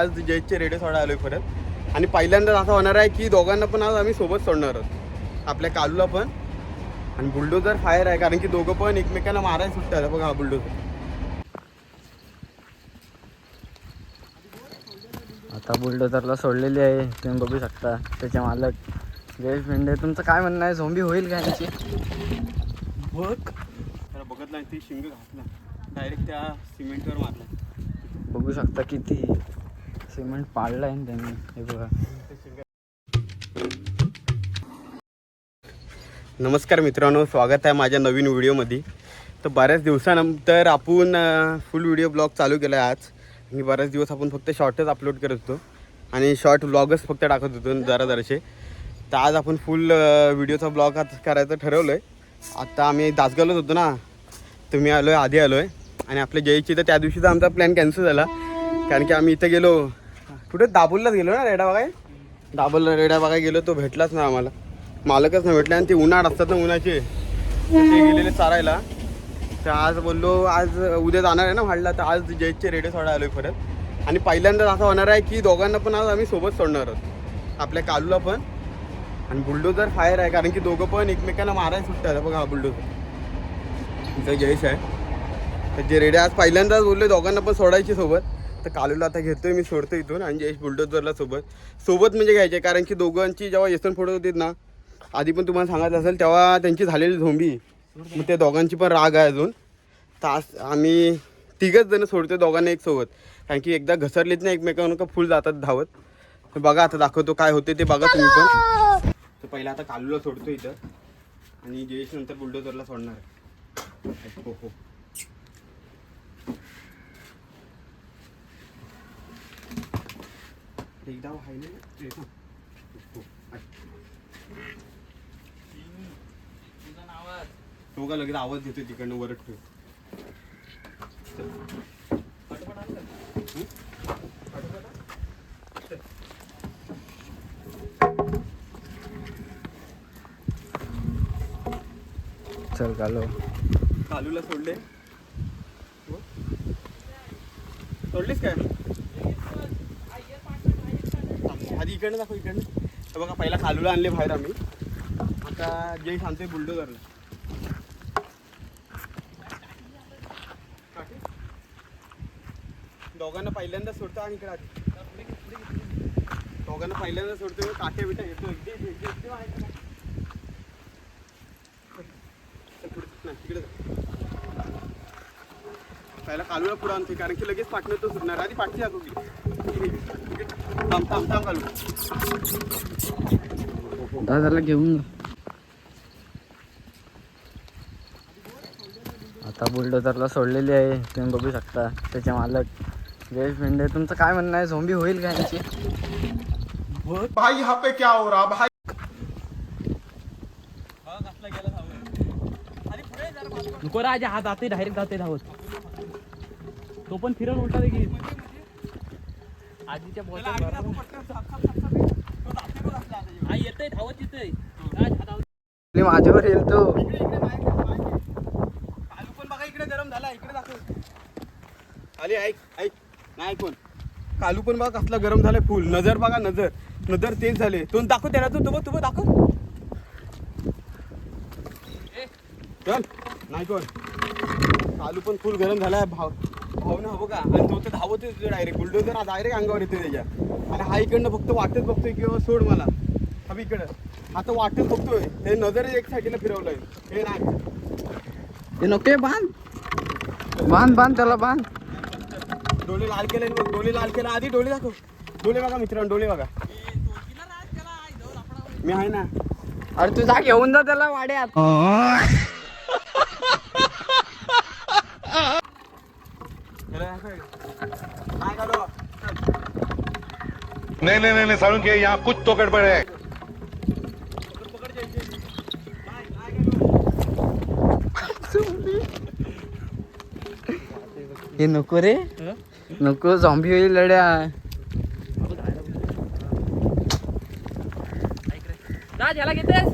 आज जयचे रेडिओ सोडा आलोय परत आणि पहिल्यांदाच असं होणार आहे की दोघांना पण आज आम्ही सोबत सोडणार आहोत. आपल्या कालूला पण आणि बुलडोजर फायर आहे कारण की दोघं पण एकमेकांना मारायला सुटतात. बघा हा बुलडोजर. आता बुलडोजरला सोडलेली आहे, तुम्ही बघू शकता. त्याचे मालक जयेश भेंडे. तुमचं काय म्हणणं आहे, झोंबी होईल का यांची? बघ त्याला बघत नाही, ती शिंग घातला डायरेक्ट त्या सिमेंटवर मारला. बघू शकता किती सिमेंट पाडलं आहे त्यांनी. हे बघा. नमस्कार मित्रांनो, स्वागत आहे माझ्या नवीन व्हिडिओमध्ये. तर बऱ्याच दिवसानंतर आपण फुल व्हिडिओ ब्लॉग चालू केला आहे आज. आणि बऱ्याच दिवस आपण फक्त शॉर्टच अपलोड करत होतो आणि शॉर्ट व्लॉगच फक्त टाकत होतो जराशे. तर आज आपण फुल व्हिडिओचा ब्लॉग आज करायचं ठरवलं आहे. आता आम्ही दासगावलाच होतो ना, तर मी आलो आहे, आधी आलो आहे. आणि आपल्या जयची तर त्या दिवशीचा आमचा प्लॅन कॅन्सल झाला कारण की आम्ही इथं गेलो, कुठे दाबोललाच गेलो ना, रेडा बघाय. दाबोलला रेडा बघाय गेलो, तो भेटलाच ना आम्हाला, मालकच नाही भेटले. आणि ते उन्हाळ असतात ना उन्हाचे, ते गेलेले चारायला. तर आज बोललो आज उद्या जाणार आहे ना भाडला, तर आज जयचे रेडिओ सोडा आलो आहे परत. आणि पहिल्यांदाच असं होणार आहे की दोघांना पण आज आम्ही सोबत सोडणार आहोत. आपल्या कालूला पण आणि बुलडोजर फायर आहे कारण की दोघं पण एकमेकांना मारायला सुटतात. बघा हा बुलडोजर, तिथं जयेश आहे. तर जे रेडे आज पहिल्यांदाच बोलले दोघांना पण सोडायची सोबत. तर कालूला आता घेतोय मी, सोडतो इथून. आणि जयेश बुलडोजरला सोबत म्हणजे घ्यायचे कारण की दोघांची जेव्हा येसन फोडत होती ना, आधी पण तुम्हाला सांगायचं असेल, तेव्हा त्यांची झालेली झोंबी, मग ते दोघांची पण राग आहे अजून. तर आज आम्ही तिघच जण सोडतो दोघांना एक सोबत, कारण की एकदा घसरलीच नाही एकमेकांना का फुल जातात धावत. तर बघा आता दाखवतो काय होते ते, बघा तुम्ही पण. तर पहिला आता कालूला सोडतो इथं आणि जयेश नंतर बुलडोजरला सोडणार आहे. हो हो, एकदा तो का लगेच आवाज देतो तिकडनं वरट. चल कालूला सोडले. सोडलीस काय? आधी इकडनं दाखव, इकडनं. तर बघा पहिला कालूला आणले बाहेर आम्ही, आता जय सांगतोय बुलडोजरला. दोघांना पहिल्यांदा सोडतो आणि इकडे दोघांना पहिल्यांदा सोडतो, काट्या बिट्या घेतो. तिकडे पहिला कालूला पुढं आणते कारण की लगेच पाठणं तो सुटणार. आधी पाठची दाखव की. थांब कालू, दादाला घेऊन जा. आता बुलडोजरला सोडलेली आहे, तुम्ही बघू शकता. त्याचे मालक जयेश भेंडे. तुमचं काय म्हणणं आहे, झोंबी होईल का यांची? भाई यहाँ पे क्या हो रहा भाई? नको राजा, हा जाते डायरेक्ट जाते धावत. तो पण फिरल उलटा देखील आजीच्या हा येतय धावत येतय. माझ्यावर येईल तो. कालू पण बघा इकडे गरम झाला, इकडे दाखव. आली ऐक नाही कोण. कालू पण बघा कसला गरम झालाय फुल. नजर बघा, नजर तेज झाले. तो दाखव त्याला, तू दाखव. चल नाही कोण. कालू पण फुल गरम झालाय भाव ना बघा. आणि तो तर धावत येतो डायरेक्ट, बुलडोजर डायरेक्ट अंगावर येतो त्याच्या. आणि हा इकडनं फक्त वाटत बघतोय किंवा सोड मला. हा इकडं आता वाटत बघतोय, ते नजर एक साईडला फिरवलंय. हे नाही, हे नको, बांध त्याला, बांध. डोळे लाल केले बघ, डोळे लाल केला. आधी डोळे दाखव, डोळे बघा मित्रांनो, डोळे बघा. मी आहे ना. अरे तू जा, घेऊन जा त्याला वाड्यात. नहीं सारुण के यहाँ कुछ तो गड़बड़ है. हे नको रे, नको, झॉम्बी होईल लड्या. याला घेतेस.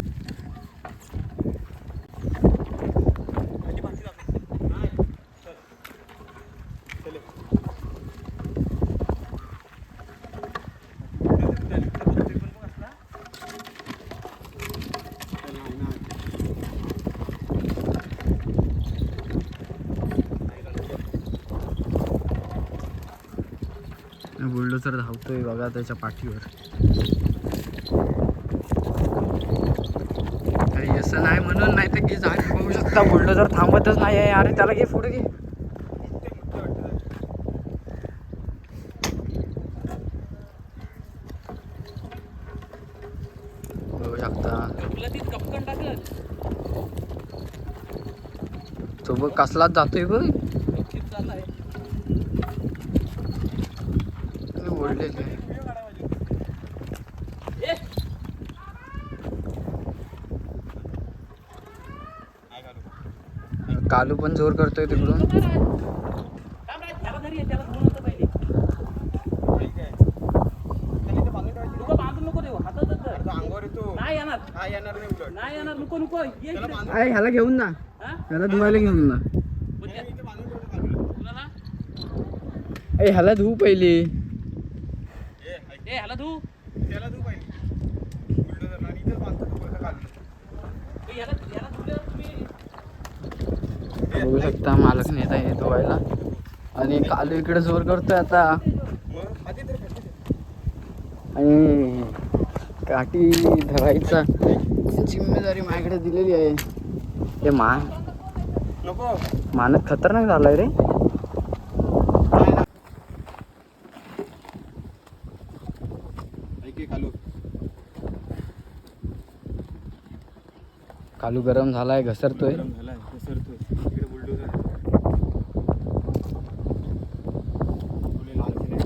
बुलडोझर धावतोय बघा त्याच्या पाठीवर. काही असं नाही म्हणून नाही तर की जागा बघू शकता बुलडोझर थांबतच नाही आहे. अरे त्याला घे पुढे घे. बघू शकता तुला ती कपकन टाकलं तो बघ कसलाच जातोय बघ. गपचिप चाललाय. ओढलेले आहे. ए, कालू पण जोर करतोय तिकडून. थांब रे, त्याला घरी ये, त्याला धुवून होतं पहिले. नको बांधून नको देऊ, हातातच धर. अंगावर येतो. नाही येणार, हा येणार नाही उलट. नाही येणार, नको नको ये इकडे. अरे ह्याला घेऊन ना, हा? ह्याला धुवायला घेऊन ना. कोणत्या? तुला ना? अरे ह्याला धुवू पहिले. ए ह्याला धू. त्याला तू पाहिजे बुलडोझरला आणि इथेच बांधतो तू कसं काढलं. ए, याला धुल्यावर तुम्ही बघू शकता मालक नेता आहे धुवायला आणि कालू इकडे जोर करतोय आता. मग आधी तर खाली दे. आणि काठी धरायचा जिम्मेदारी माझ्याकडे दिलेली आहे. हे नको मानक खतरनाक झालाय रे. ऐके कालू. कालू गरम झालाय, घसरतोय. गरम झालाय घसरतोय. इकडे बुलडोझर आहे. थोडे लाल झाले.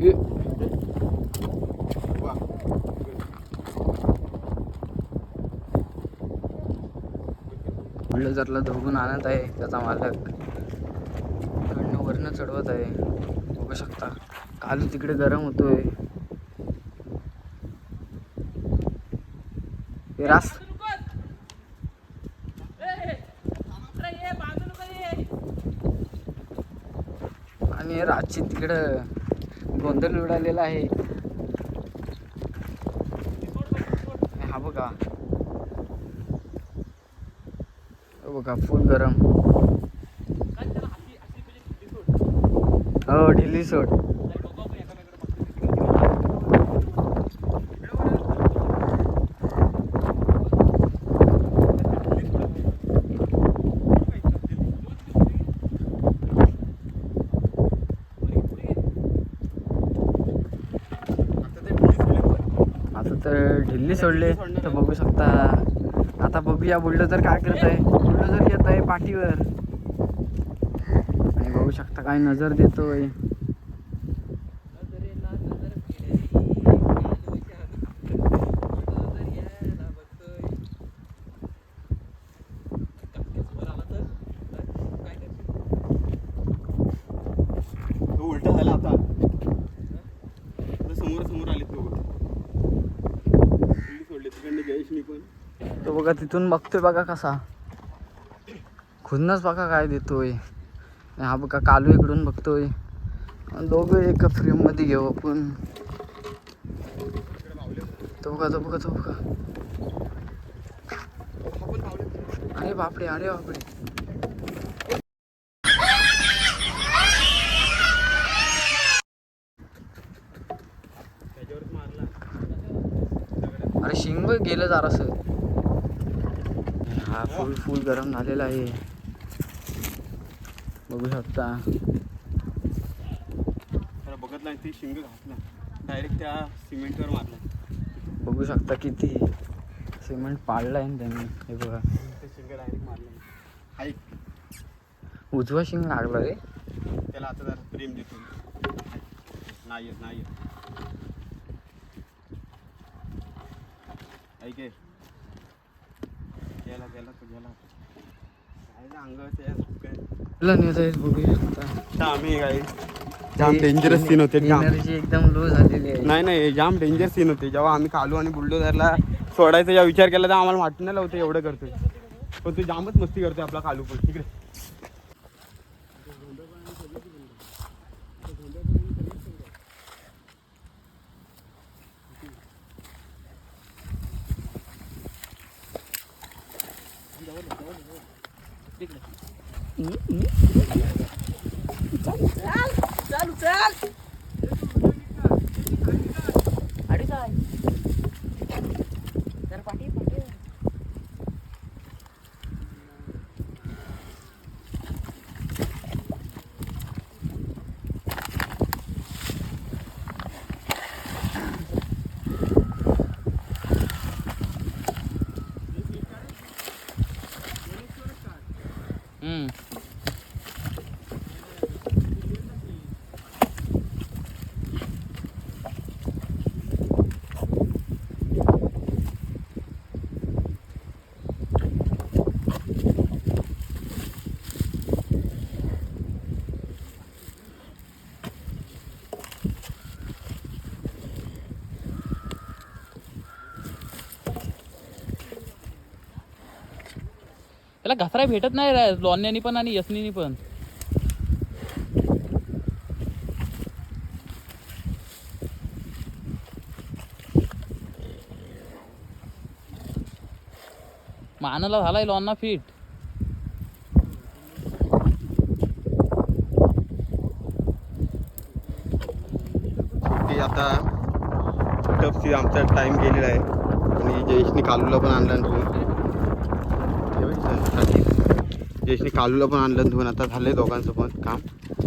ए, वा. बुलडोझरला धुवून आणत आहे त्याचा मालक. कडनं वरनं चढवत आहे. बघू शकता कालू तिकडे गरम होतोय. हे रास आणि रातची तिकडं गोंधळ उडालेला आहे. हा बघा, बघा फुल गरम. हो ढिली सोड. आता तर ढिल्ली सोडले तर बघू शकता. आता बघूया बुलडोझर काय करत आहे. बुलडोझर येत आहे पाठीवर आणि बघू शकता काय नजर देतोय. तो उलटा झाला आता. समोर समोर आले तो सोडले तिकडे जयेशनी पण. तो बघा तिथून बघतोय बघा कसा खुन्नच बघा काय देतोय. आणि हा बघा कालू इकडून बघतोय. दोघं एका फ्रेम मध्ये घेऊ आपण. तो बघा तो बघा तो बघा. अरे बापरे अरे बापरे. त्याच्यावरच मारला. अरे शिंग गेलं जरास. हा फुल फुल गरम झालेला आहे बघू शकता. त्याला बघत नाही ती शिंग घातला डायरेक्ट त्या सिमेंटवर मारला. बघू शकता किती सिमेंट पाडलं आहे त्यांनी. हे बघा ते शिंग डायरेक्ट मारला. हाईक उजवा शिंग लागला रे. त्याला आता जरा प्रेम देतो. नाही येत नाही येत. ऐके गेला गेला तो गेला. काय अंगाच्या नेत आहेत बघू शकता. आम्ही काय जाम डेंजरस सीन होते. एनर्जी एकदम लो झालेली आहे. नाही जाम डेंजर सीन होते. जेव्हा आम्ही कालू आणि बुलडोझरला सोडायचा जेव्हा विचार केला तेव्हा आम्हाला वाटून नाही लावतं एवढं करतोय. पण तू जामच मस्ती करतोय आपला कालू पण. तिकडे त्याला घसरा भेटत नाही लॉन्यानी पण आणि यसनीनी पण. मानाला झालाय लॉन्ना फिट. शेवटी आता टपची आमचा टाइम गेलेला आहे आणि जयेशने कालूला पण आणला जयेशने कालूला पण आणलं धुवून. आता झालंय दोघांचं पण काम.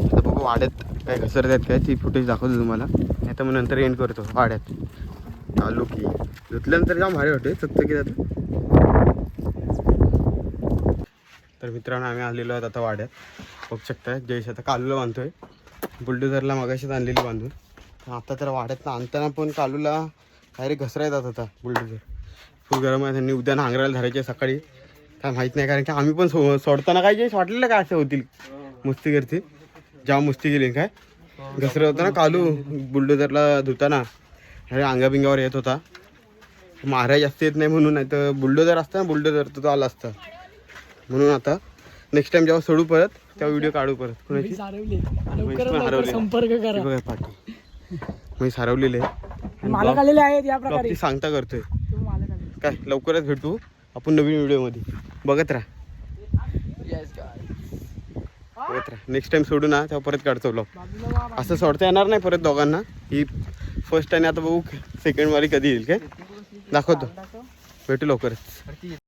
आता बघू वाड्यात काय घसरत आहेत काय ती फुटेज दाखवतो तुम्हाला. नाही तर मग नंतर एंड करतो वाड्यात. कालू की धुतल्यानंतर जाम भारी वाटते चकचकीत आता. तर मित्रांनो आम्ही आलेलो आहोत आता वाड्यात. बघू शकताय जयेश आता कालूला बांधतोय. बुलडोझरला मगाशीच आणलेली बांधून. आता तर वाड्यात आणताना पण कालूला डायरेक्ट घसरा येतात आता. बुलडोझर फुल गरम आहे. त्यांनी उद्या नांगरायला धरायचे सकाळी काय माहीत नाही. कारण की आम्ही पण सोडताना काय जे वाटलेलं काय असं होतील मुस्ती करते. जेव्हा मुस्ती गेली काय घसरं होतं ना कालू बुलडोझरला धुताना ह्या अंगाबिंगावर येत होता. मारायला जास्त येत नाही म्हणून. नाही तर बुलडोझर असतं ना बुलडोझर तो आला असता. म्हणून आता नेक्स्ट टाइम जेव्हा सोडू परत तेव्हा व्हिडिओ काढू परत. कोणाची संपर्क करा. बघा पाठी म्हैस हरवलेले मालक आलेले आहेत या प्रकारे. सांगता करतोय काय. लवकरच भेटू आपण नवीन व्हिडिओमध्ये. बघत राहा नेक्स्ट टाइम सोडू ना तेव्हा परत काढतो ब्लॉग. असं सोडता येणार नाही परत दोघांना. ही फर्स्ट आणि आता बघू सेकंड वाली कधी येईल काय दाखवतो. भेटू लवकरच.